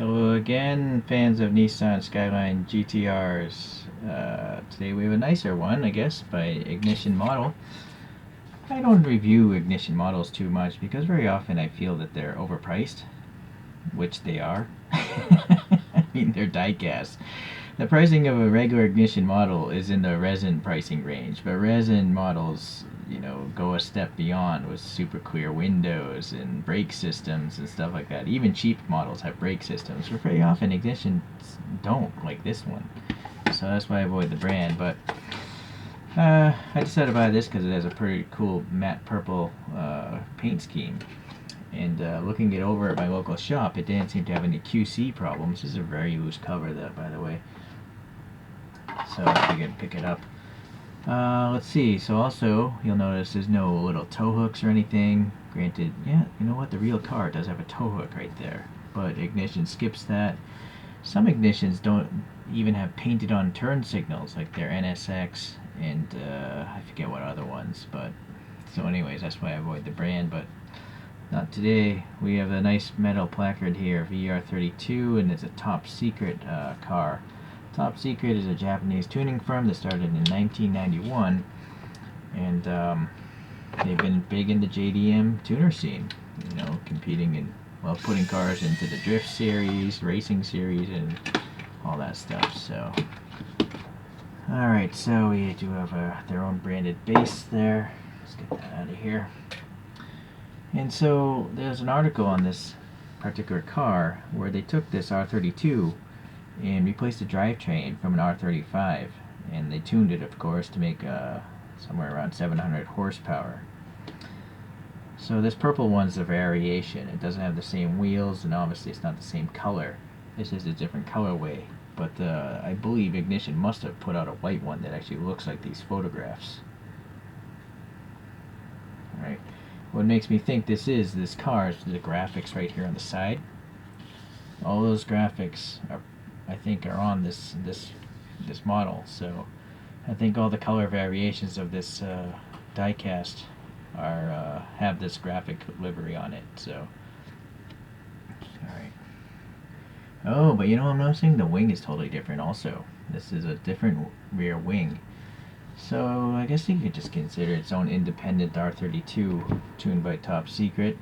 Hello again, fans of Nissan Skyline GTRs. Today we have a nicer one, I guess, by Ignition Model. I don't review Ignition models too much because very often I feel that they're overpriced, which they are. I mean, they're diecast. The pricing of a regular Ignition model is in the resin pricing range, but resin models, go a step beyond with super clear windows and brake systems and stuff like that. Even cheap models have brake systems, but very often Ignitions don't, like this one. So that's why I avoid the brand, but I decided to buy this because it has a pretty cool matte purple paint scheme. And looking it over at my local shop, it didn't seem to have any QC problems. This is a very loose cover, that, by the way. So I figured I'd pick it up. Let's see. So also, you'll notice there's no little tow hooks or anything. Granted, yeah, you know what? The real car does have a tow hook right there, but Ignition skips that. Some Ignitions don't even have painted on turn signals, like their NSX and I forget what other ones. But so, anyways, that's why I avoid the brand. But not today. We have a nice metal placard here, VR32, and it's a top secret car. Top Secret is a Japanese tuning firm that started in 1991, and they've been big in the JDM tuner scene, competing in, putting cars into the drift series, racing series, and all that stuff. So, alright, so we do have their own branded base there. Let's get that out of here. And so there's an article on this particular car where they took this R32 and replaced the drivetrain from an R35, and they tuned it, of course, to make somewhere around 700 horsepower. So this purple one's a variation. It doesn't have the same wheels, and obviously it's not the same color. This is a different colorway, but I believe Ignition must have put out a white one that actually looks like these photographs. Alright, what makes me think this car is the graphics right here on the side. All those graphics I think are on this model, so I think all the color variations of this diecast have this graphic livery on it. So, all right. Oh, but I'm noticing the wing is totally different. Also, this is a different rear wing. So I guess you could just consider its own independent R32 tuned by Top Secret.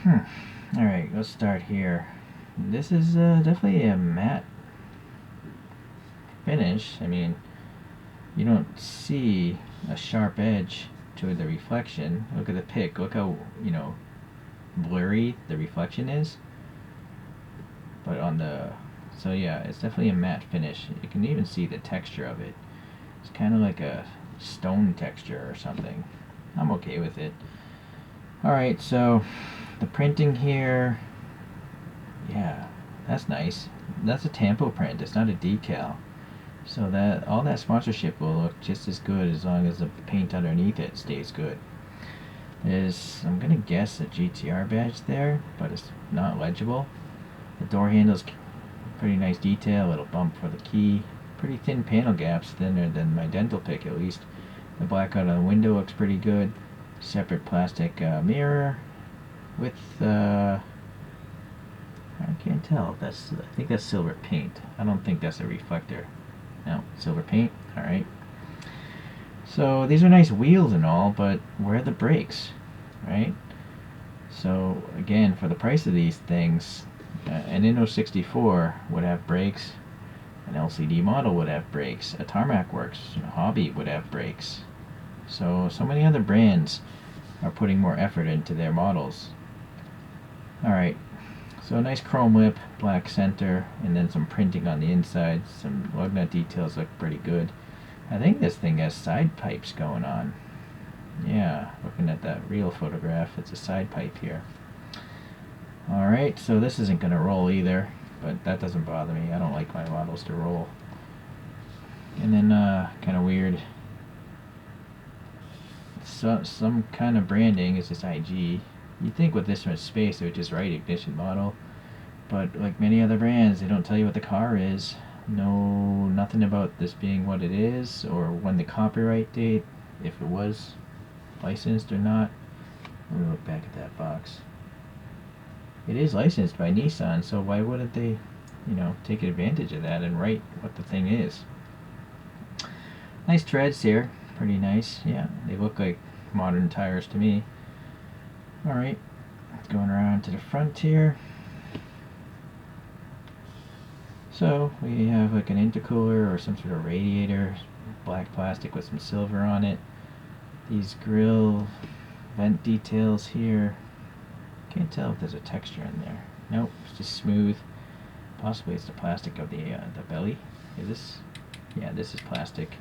All right, let's start here. This is definitely a matte finish. I mean, you don't see a sharp edge to the reflection. Look at the pic. Look how, blurry the reflection is. But so yeah, it's definitely a matte finish. You can even see the texture of it. It's kind of like a stone texture or something. I'm okay with it. Alright, so the printing here, yeah, that's nice. That's a tampo print. It's not a decal. So that all that sponsorship will look just as good as long as the paint underneath it stays good. There's, I'm gonna guess, a GTR badge there, but it's not legible. The door handle's pretty nice detail. Little bump for the key. Pretty thin panel gaps, thinner than my dental pick at least. The blackout on the window looks pretty good. Separate plastic mirror with I can't tell. I think that's silver paint. I don't think that's a reflector. No, silver paint. Alright. So these are nice wheels and all, but where are the brakes? Right? So again, for the price of these things, an Inno 64 would have brakes. An LCD model would have brakes. A Tarmac Works Hobby would have brakes. So many other brands are putting more effort into their models. Alright. So a nice chrome lip, black center, and then some printing on the inside. Some lug nut details look pretty good. I think this thing has side pipes going on. Yeah, looking at that real photograph, it's a side pipe here. Alright, so this isn't going to roll either, but that doesn't bother me. I don't like my models to roll. And then, kind of weird, so, some kind of branding is this IG. You'd think with this much space they would just write Ignition model, but like many other brands, they don't tell you what the car is. Nothing about this being what it is, or when the copyright date, if it was licensed or not. Let me look back at that box. it is licensed by Nissan, so why wouldn't they, take advantage of that and write what the thing is? Nice treads here, pretty nice. Yeah, they look like modern tires to me. Alright, going around to the front here. So we have like an intercooler or some sort of radiator, black plastic with some silver on it. These grill vent details here. Can't tell if there's a texture in there. Nope, it's just smooth. Possibly it's the plastic of the belly. Is this? Yeah, this is plastic.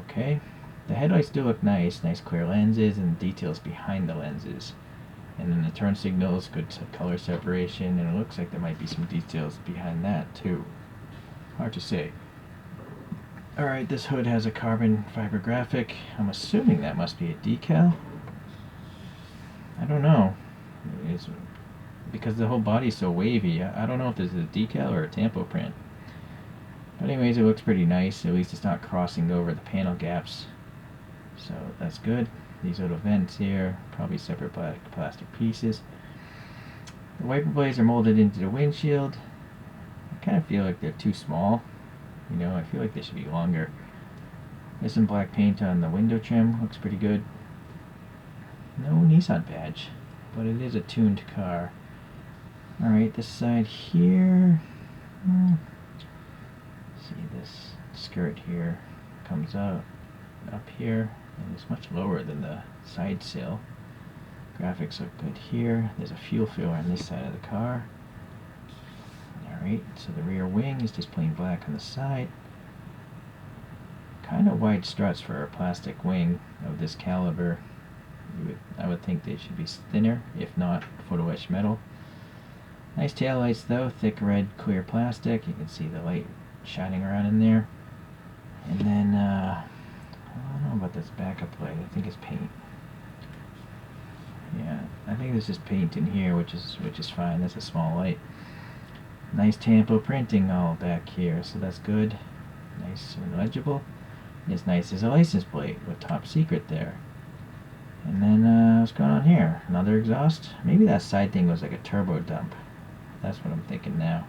Okay. The headlights do look nice. Nice clear lenses and details behind the lenses. And then the turn signals, good color separation, and it looks like there might be some details behind that too. Hard to say. Alright, this hood has a carbon fiber graphic. I'm assuming that must be a decal. I don't know. It's because the whole body's so wavy. I don't know if this is a decal or a tampo print. But anyways, it looks pretty nice. At least it's not crossing over the panel gaps. So that's good. These little vents here, probably separate plastic pieces. The wiper blades are molded into the windshield. I kind of feel like they're too small. I feel like they should be longer. There's some black paint on the window trim. Looks pretty good. No Nissan badge, but it is a tuned car. Alright, this side here. See, this skirt here comes out up here, and it's much lower than the side sill. Graphics look good here. There's a fuel filler on this side of the car. Alright, so the rear wing is just plain black on the side. Kind of wide struts for a plastic wing of this caliber. I would think they should be thinner, if not photo etched metal. Nice taillights though, thick red clear plastic. You can see the light shining around in there. And then, I don't know about this backup light. I think it's paint. Yeah, I think there's just paint in here, which is fine. That's a small light. Nice tampo printing all back here, so that's good. Nice and legible. It's nice as a license plate with top secret there. And then, what's going on here? Another exhaust? Maybe that side thing was like a turbo dump. That's what I'm thinking now.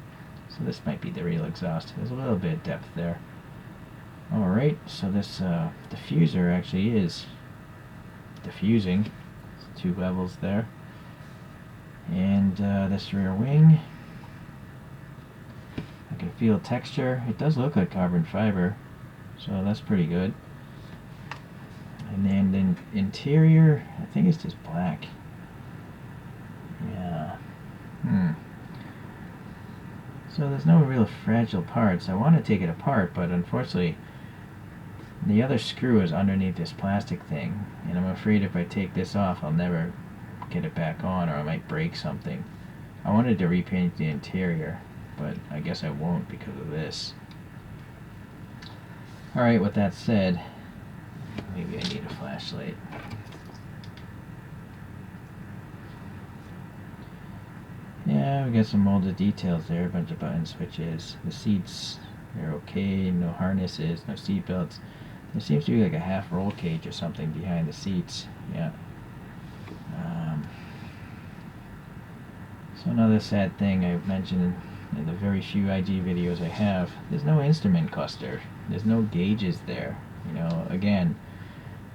So this might be the real exhaust. There's a little bit of depth there. Alright, so this diffuser actually is diffusing. There's 2 levels there. And this rear wing, I can feel texture. It does look like carbon fiber, so that's pretty good. And then the interior, I think it's just black. Yeah. So there's no real fragile parts. I want to take it apart, but unfortunately the other screw is underneath this plastic thing, and I'm afraid if I take this off I'll never get it back on, or I might break something. I wanted to repaint the interior, but I guess I won't because of this. Alright, with that said, maybe I need a flashlight. Yeah, we got some molded details there, a bunch of button switches. The seats, they're okay, no harnesses, no seat belts. There seems to be like a half roll cage or something behind the seats. Yeah. So another sad thing I've mentioned in the very few IG videos I have, there's no instrument cluster. There's no gauges there. Again,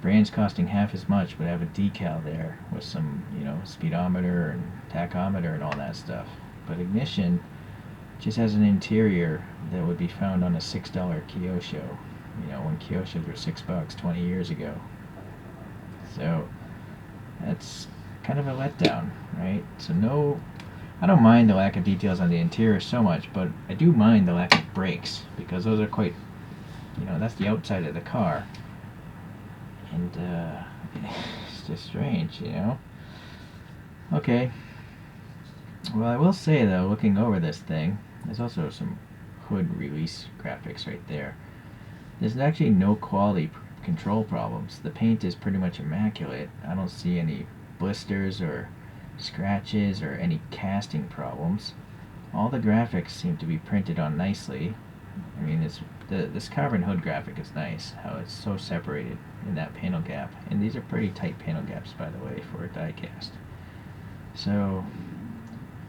brands costing half as much would have a decal there with some, speedometer and tachometer and all that stuff. But Ignition just has an interior that would be found on a $6 Kyosho. When Kyoshos were $6 20 years ago. So that's kind of a letdown, right? So no, I don't mind the lack of details on the interior so much, but I do mind the lack of brakes, because those are quite, that's the outside of the car. And it's just strange, Okay. Well, I will say though, looking over this thing, there's also some hood release graphics right there. There's actually no quality control problems. The paint is pretty much immaculate. I don't see any blisters or scratches or any casting problems. All the graphics seem to be printed on nicely. I mean, this carbon hood graphic is nice, how it's so separated in that panel gap. And these are pretty tight panel gaps, by the way, for a diecast. So,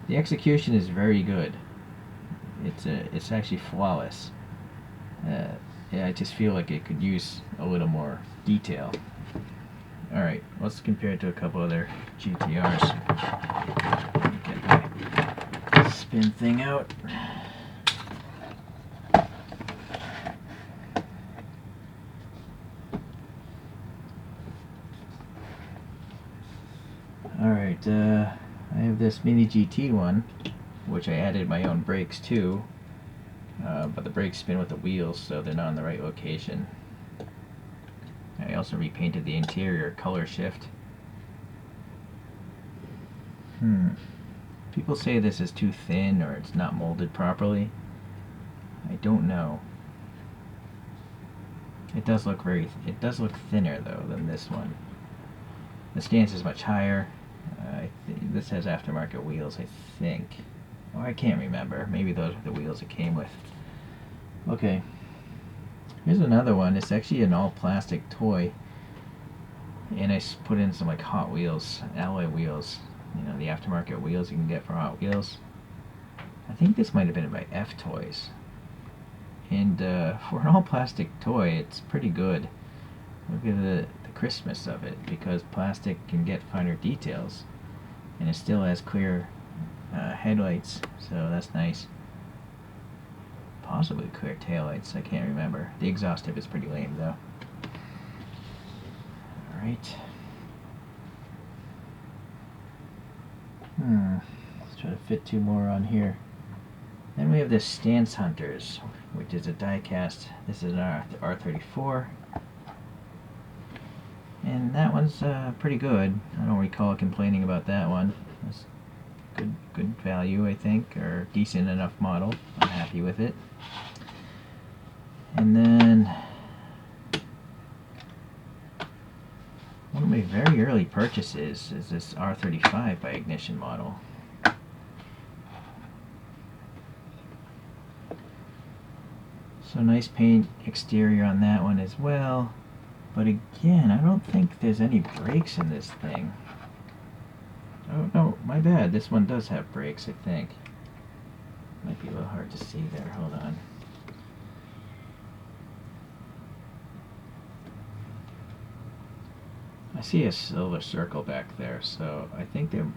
The execution is very good. It's actually flawless. Yeah, I just feel like it could use a little more detail. Alright, let's compare it to a couple other GTRs. Get my spin thing out. Alright, I have this Mini GT one, which I added my own brakes to, but the brakes spin with the wheels, so they're not in the right location. I also repainted the interior color shift. People say this is too thin or it's not molded properly. I don't know. It does look thinner though than this one. The stance is much higher. This has aftermarket wheels, I think. Oh, I can't remember. Maybe those are the wheels it came with. Okay. Here's another one. It's actually an all-plastic toy. And I put in some like Hot Wheels, alloy wheels. You know, the aftermarket wheels you can get for Hot Wheels. I think this might have been by F Toys. And for an all-plastic toy, it's pretty good. Look at the crispness of it, because plastic can get finer details. And it still has clear headlights, so that's nice. Possibly clear taillights, I can't remember. The exhaust tip is pretty lame though. Alright. Let's try to fit two more on here. Then we have the Stance Hunters, which is a die-cast. This is an R34. And that one's pretty good. I don't recall complaining about that one. It's good value, I think, or decent enough model. I'm happy with it. And then one of my very early purchases is this R35 by Ignition model. So nice paint exterior on that one as well. But again, I don't think there's any brakes in this thing. Oh no, my bad. This one does have brakes, I think. Might be a little hard to see there. Hold on. I see a silver circle back there, so I think they're...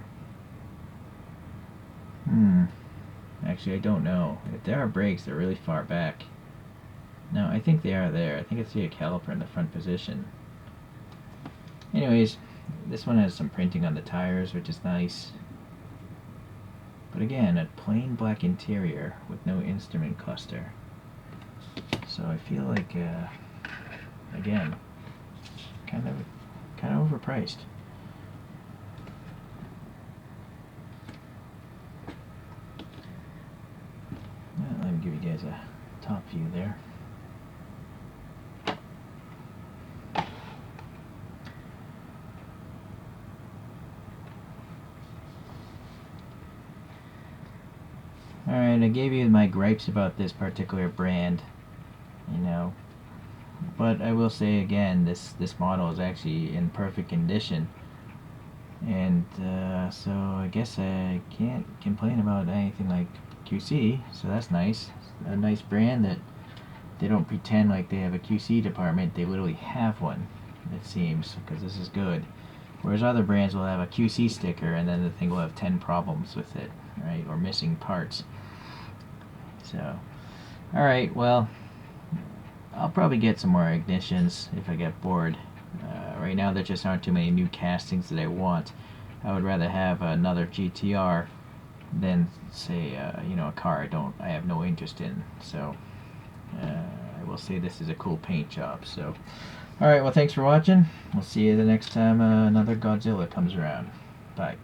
Actually, I don't know. If there are brakes, they're really far back. No, I think they are there. I think I see a caliper in the front position. Anyways, this one has some printing on the tires, which is nice. But again, a plain black interior with no instrument cluster. So I feel like, again, kind of overpriced. Well, let me give you guys a top view there. Alright, I gave you my gripes about this particular brand, you know, but I will say again, this model is actually in perfect condition, and so I guess I can't complain about anything like QC, so that's nice. A nice brand that they don't pretend like they have a QC department, they literally have one, it seems, because this is good. Whereas other brands will have a QC sticker and then the thing will have 10 problems with it, right, or missing parts. So, alright, well, I'll probably get some more ignitions if I get bored. Right now there just aren't too many new castings that I want. I would rather have another GTR than, say, you know, a car I have no interest in. So, I will say this is a cool paint job. So, alright, well, thanks for watching. We'll see you the next time another Godzilla comes around. Bye.